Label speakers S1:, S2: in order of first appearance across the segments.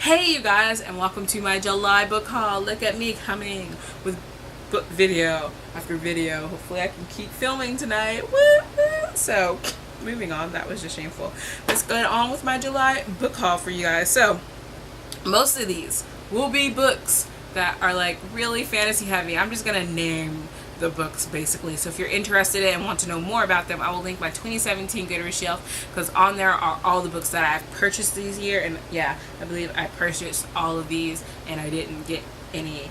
S1: Hey you guys, and welcome to my July book haul. Look at me coming with book video after video. Hopefully I can keep filming tonight. Woo, woo. So moving on, that was just shameful. Let's go on with my July book haul for you guys. So most of these will be books that are like really fantasy heavy. I'm just gonna name the books basically. So if you're interested in and want to know more about them, I will link my 2017 Goodreads shelf, because on there are all the books that I've purchased this year. And yeah, I believe I purchased all of these and I didn't get any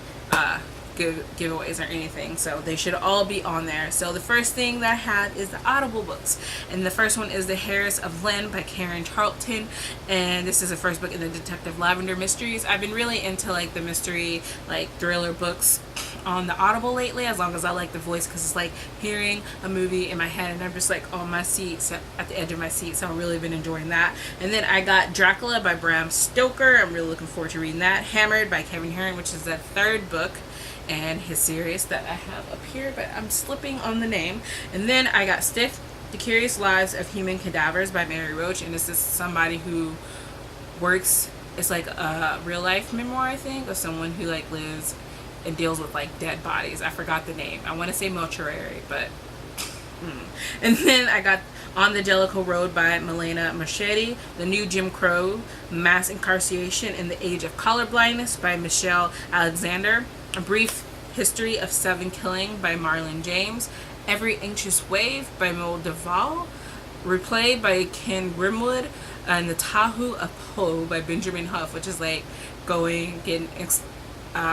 S1: giveaways or anything, so they should all be on there. So the first thing that I have is the Audible books, and the first one is The Heiress of Lynn by Karen Charlton, and this is the first book in the Detective Lavender mysteries. I've been really into like the mystery, like thriller books on the Audible lately, as long as I like the voice, because it's like hearing a movie in my head and I'm just like on my seat, at the edge of my seat. So I've really been enjoying that. And then I got Dracula by Bram Stoker. I'm really looking forward to reading that. Hammered by Kevin Heron, which is the third book and his series that I have up here, but I'm slipping on the name. And then I got Stiff, The Curious Lives of Human Cadavers by Mary Roach, and this is somebody who works, it's like a real life memoir, I think, of someone who like lives and deals with like dead bodies. I forgot the name. I want to say mortuary, but And then I got On the Jellicoe Road by Milena Machete, The New Jim Crow, Mass Incarceration in the Age of Colorblindness by Michelle Alexander, A Brief History of Seven Killing by Marlon James, Every Anxious Wave by Mo Duvall, Replay by Ken Grimwood, and The Tahu of Poe by Benjamin Huff, which is like getting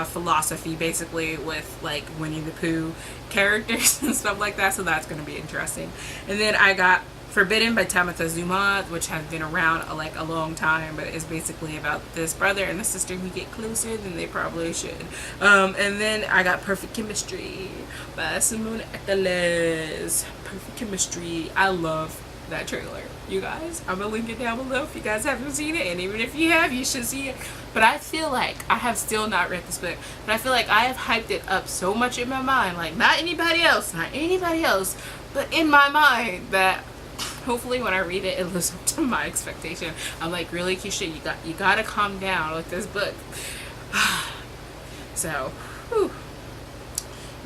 S1: philosophy basically with like Winnie the Pooh characters and stuff like that, so that's going to be interesting. And then I got Forbidden by Tamitha Zuma, which has been around like a long time, but it's basically about this brother and a sister who get closer than they probably should. And then I got Perfect Chemistry by Simone Elkeles. Perfect Chemistry. I love that trailer, you guys. I'm gonna link it down below if you guys haven't seen it, and even if you have, you should see it. But I feel like I have still not read this book, but I feel like I have hyped it up so much in my mind, like not anybody else, but in my mind, that hopefully when I read it, it lives up to my expectation. I'm like, really, ke-sha, you gotta calm down with this book. So whew.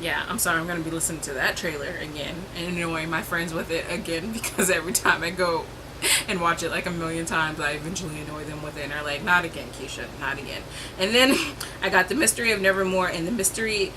S1: Yeah, I'm sorry, I'm going to be listening to that trailer again and annoying my friends with it again, because every time I go and watch it like a million times, I eventually annoy them with it and they're like, not again, ke-sha, not again. And then I got The Mystery of Nevermore and The Mystery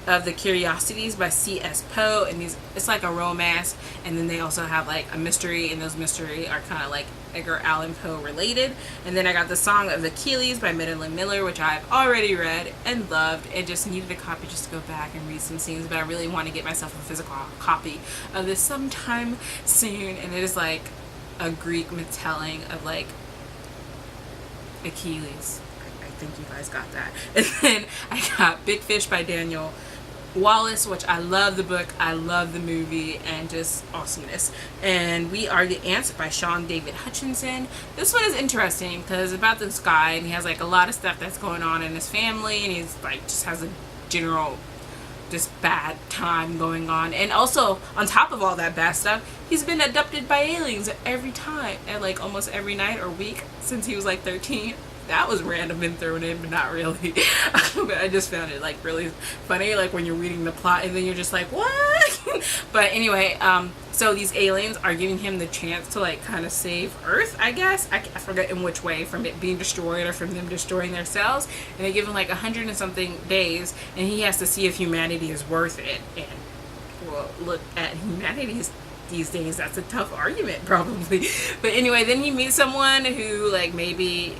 S1: of the Curiosities by C.S. Poe, and it's like a romance, and then they also have like a mystery, and those mystery are kind of like Edgar Allan Poe related. And then I got The Song of Achilles by Madeline Miller, which I've already read and loved, and just needed a copy just to go back and read some scenes, but I really want to get myself a physical copy of this sometime soon. And it is like a Greek myth-telling of like Achilles. I think you guys got that. And then I got Big Fish by Daniel Wallace, which I love the book, I love the movie, and just awesomeness. And We Are the Ants by Sean David Hutchinson. This one is interesting because it's about this guy, and he has like a lot of stuff that's going on in his family, and he's like just has a general just bad time going on. And also on top of all that bad stuff, he's been abducted by aliens every time, at like almost every night or week since he was like 13. That was random and thrown in, but not really. But I just found it like really funny, like when you're reading the plot and then you're just like, what? But anyway, so these aliens are giving him the chance to like kind of save Earth, I guess. I forget in which way, from it being destroyed or from them destroying themselves. And they give him like 100 and something days, and he has to see if humanity is worth it. And well, look at humanity these days, that's a tough argument probably. But anyway, then he meets someone who like maybe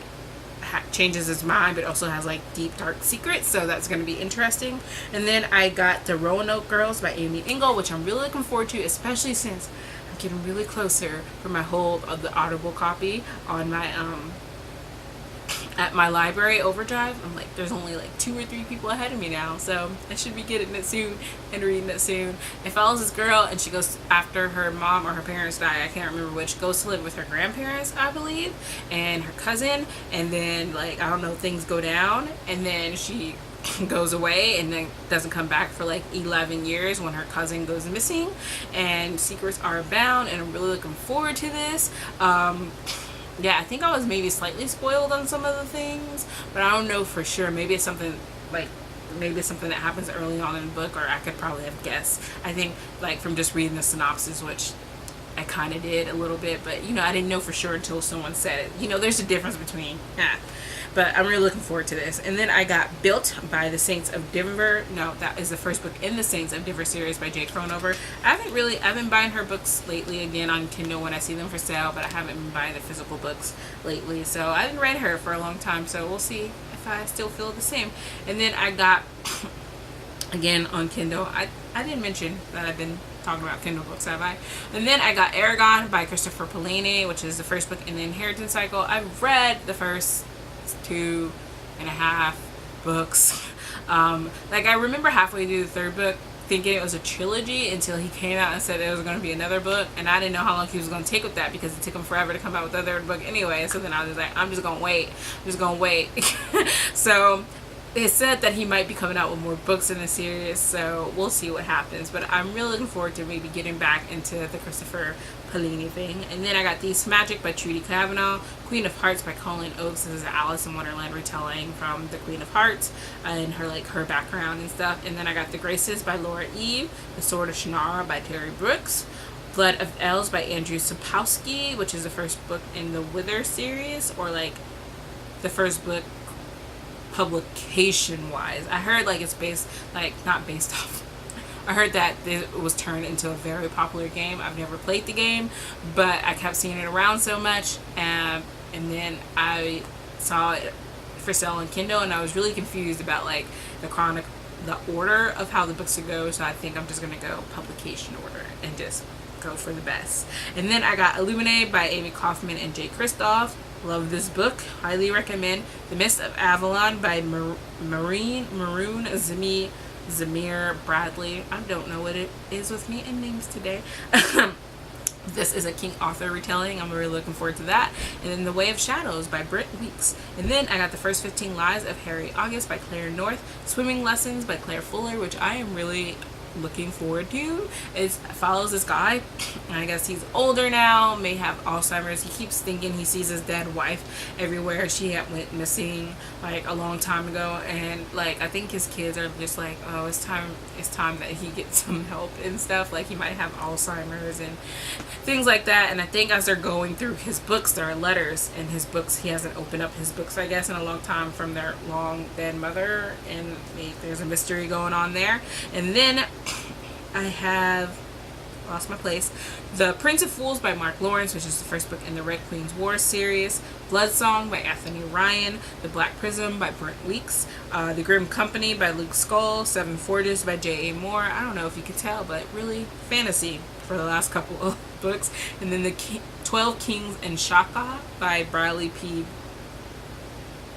S1: changes his mind, but also has like deep dark secrets, so that's going to be interesting. And then I got The Roanoke Girls by Amy Engel, which I'm really looking forward to, especially since I'm getting really closer for my hold of the Audible copy on my at my library Overdrive. I'm like, there's only like 2 or 3 people ahead of me now, so I should be getting it soon and reading it soon. It follows this girl, and she goes, after her mom or her parents die, I can't remember which, goes to live with her grandparents, I believe, and her cousin, and then like, I don't know, things go down, and then she goes away and then doesn't come back for like 11 years when her cousin goes missing, and secrets are abound, and I'm really looking forward to this. yeah, I think I was maybe slightly spoiled on some of the things, but I don't know for sure. Maybe it's something like, maybe it's something that happens early on in the book, or I could probably have guessed. I think, like, from just reading the synopsis, which I kind of did a little bit, but, you know, I didn't know for sure until someone said it. You know, there's a difference between, but I'm really looking forward to this. And then I got Built by the Saints of Denver. No, that is the first book in the Saints of Denver series by Jay Kronover. I've been buying her books lately, again, on Kindle when I see them for sale, but I haven't been buying the physical books lately. So I haven't read her for a long time, so we'll see if I still feel the same. And then I got, again, on Kindle, I didn't mention that I've been talking about Kindle books, have I? And then I got Aragon by Christopher Paolini, which is the first book in the Inheritance cycle. I've read the first 2.5 books. Like, I remember halfway through the third book thinking it was a trilogy until he came out and said there was going to be another book, and I didn't know how long he was going to take with that because it took him forever to come out with the third book anyway. So then I was like, I'm just going to wait. So it said that he might be coming out with more books in the series, so we'll see what happens. But I'm really looking forward to maybe getting back into the Christopher Paolini thing. And then I got Thieves' Magic by Trudy Kavanaugh, Queen of Hearts by Colleen Oakes. This is an Alice in Wonderland retelling from the Queen of Hearts and her background and stuff. And then I got The Graces by Laura Eve, The Sword of Shannara by Terry Brooks, Blood of Elves by Andrew Sapkowski, which is the first book in the Wither series, or like the first book publication wise. I heard like it's based, like, not based off, I heard that it was turned into a very popular game. I've never played the game, but I kept seeing it around so much, and then I saw it for sale on Kindle, and I was really confused about like the order of how the books would go, so I think I'm just gonna go publication order and just go for the best. And then I got Illuminate by Amy Kaufman and Jay Kristoff. Love this book, highly recommend. The Mist of Avalon by Maroon Zamir Bradley. I don't know what it is with me and names today. This is a King Arthur retelling. I'm really looking forward to that. And then The Way of Shadows by Britt Weeks. And then I got The First 15 Lies of Harry August by Claire North. Swimming Lessons by Claire Fuller, which I am really looking forward to. It follows this guy, and I guess he's older now, may have Alzheimer's. He keeps thinking he sees his dead wife everywhere. She went missing like a long time ago, and like I think his kids are just like, oh, it's time that he gets some help and stuff. Like, he might have Alzheimer's and things like that. And I think as they're going through his books, there are letters in his books. He hasn't opened up his books, I guess, in a long time, from their long dead mother, and there's a mystery going on there. And then I have lost my place. The Prince of Fools by Mark Lawrence, which is the first book in the Red Queen's War series. Blood Song by Anthony Ryan. The Black Prism by Brent Weeks. The Grim Company by Luke Skoll. Seven Forges by J.A. Moore. I don't know if you could tell, but really fantasy for the last couple of books. And then the 12 Kings and Shaka by Bradley P.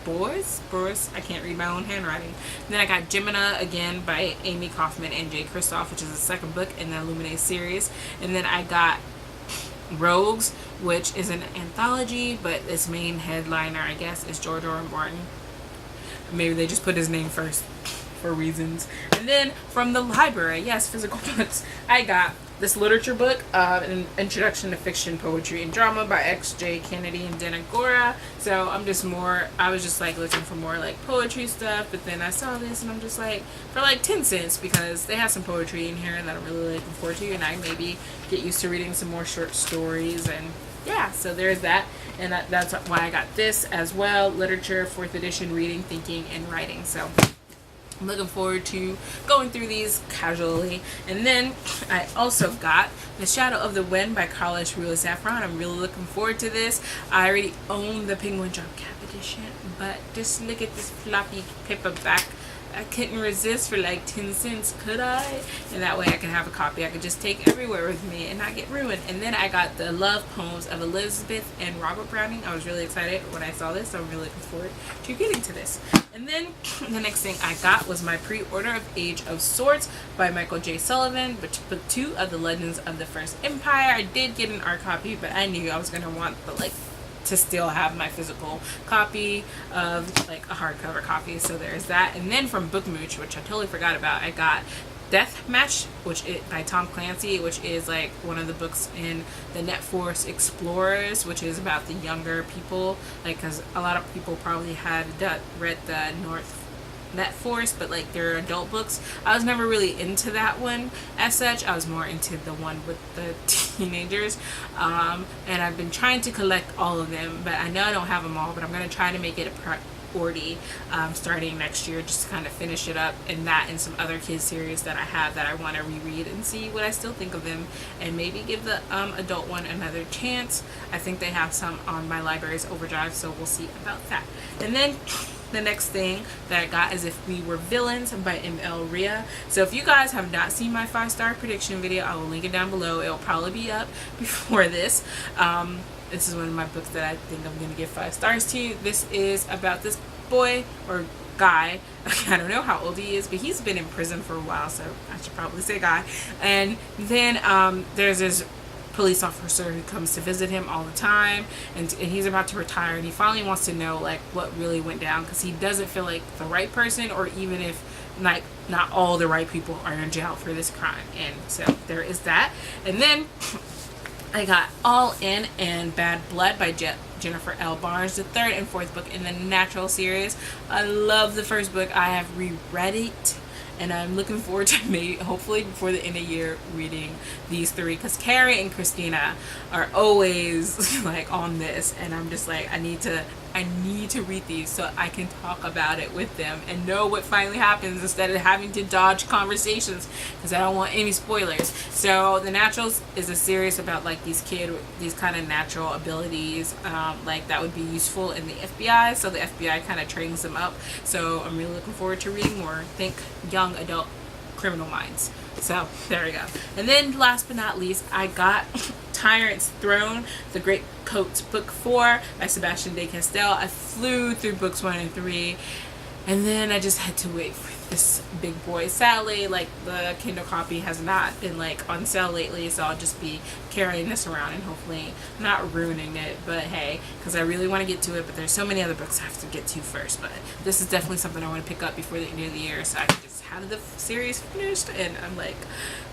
S1: Boris, I can't read my own handwriting. And then I got Gemina again by Amy Kaufman and Jay Kristoff, which is the second book in the Illuminate series. And then I got Rogues, which is an anthology, but its main headliner, I guess, is George R. R. Martin. Maybe they just put his name first for reasons. And then from the library, yes, physical books, I got this literature book, An Introduction to Fiction, Poetry, and Drama by X.J. Kennedy and Dana Gora. So I was just like looking for more like poetry stuff, but then I saw this and I'm just like, for like 10 cents, because they have some poetry in here that I'm really looking forward to, and I maybe get used to reading some more short stories. And yeah, so there's that. And that's why I got this as well, literature, 4th edition, reading, thinking, and writing. So I'm looking forward to going through these casually. And then I also got The Shadow of the Wind by Carlos Ruiz Zafran. I'm really looking forward to this. I already own the Penguin Drop Cap edition, but just look at this floppy paperback. I couldn't resist for like 10 cents, could I? And that way I can have a copy I could just take everywhere with me and not get ruined. And then I got the Love Poems of Elizabeth and Robert Browning. I was really excited when I saw this, so I'm really looking forward to getting to this. And then the next thing I got was my pre-order of Age of Swords by Michael J. Sullivan, book 2 of the Legends of the First Empire. I did get an art copy, but I knew I was going to want the to still have my physical copy of like a hardcover copy, so there's that. And then from Book Mooch, which I totally forgot about, I got Death Match, by Tom Clancy, which is like one of the books in the Net Force Explorers, which is about the younger people, like, because a lot of people probably had read the Net Force, but like they're adult books. I was never really into that one as such. I was more into the one with the teenagers, and I've been trying to collect all of them, but I know I don't have them all, but I'm going to try to make it a priority starting next year, just to kind of finish it up, and that and some other kids series that I have that I want to reread and see what I still think of them, and maybe give the adult one another chance. I think they have some on my library's Overdrive, so we'll see about that. And then the next thing that I got is If We Were Villains by M.L. Rhea. So if you guys have not seen my 5-star prediction video, I will link it down below. It'll probably be up before this. This is one of my books that I think I'm going to give 5 stars to. This is about this boy or guy. I don't know how old he is, but he's been in prison for a while, so I should probably say guy. And then there's this police officer who comes to visit him all the time, and he's about to retire, and he finally wants to know like what really went down, because he doesn't feel like the right person, or even if like not all the right people are in jail for this crime. And so there is that. And then I got All In and Bad Blood by Jennifer L. Barnes, the 3rd and 4th book in the Natural series. I love the 1st book. I have reread it, and I'm looking forward to maybe, hopefully before the end of the year, reading these 3, because Carrie and Christina are always like on this, and I'm just like, I need to read these so I can talk about it with them and know what finally happens, instead of having to dodge conversations, because I don't want any spoilers. So The Naturals is a series about like these kids with these kind of natural abilities, like that would be useful in the FBI, so the FBI kind of trains them up. So I'm really looking forward to reading more. Think young adult Criminal Minds. So there we go. And then last but not least, I got Tyrant's Throne, The Great Coats, Book 4 by Sebastian de Castell. I flew through books 1 and 3, and then I just had to wait for this big boy. Sadly, like the Kindle copy has not been like on sale lately, so I'll just be carrying this around and hopefully not ruining it. But hey, because I really want to get to it, but there's so many other books I have to get to first. But this is definitely something I want to pick up before the end of the year, so I can just have the series finished, and I'm like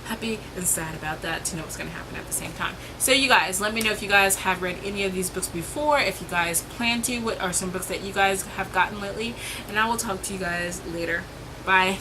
S1: happy and sad about that, to know what's going to happen at the same time. So you guys, let me know if you guys have read any of these books before, if you guys plan to, what are some books that you guys have gotten lately, and I will talk to you guys later. Bye.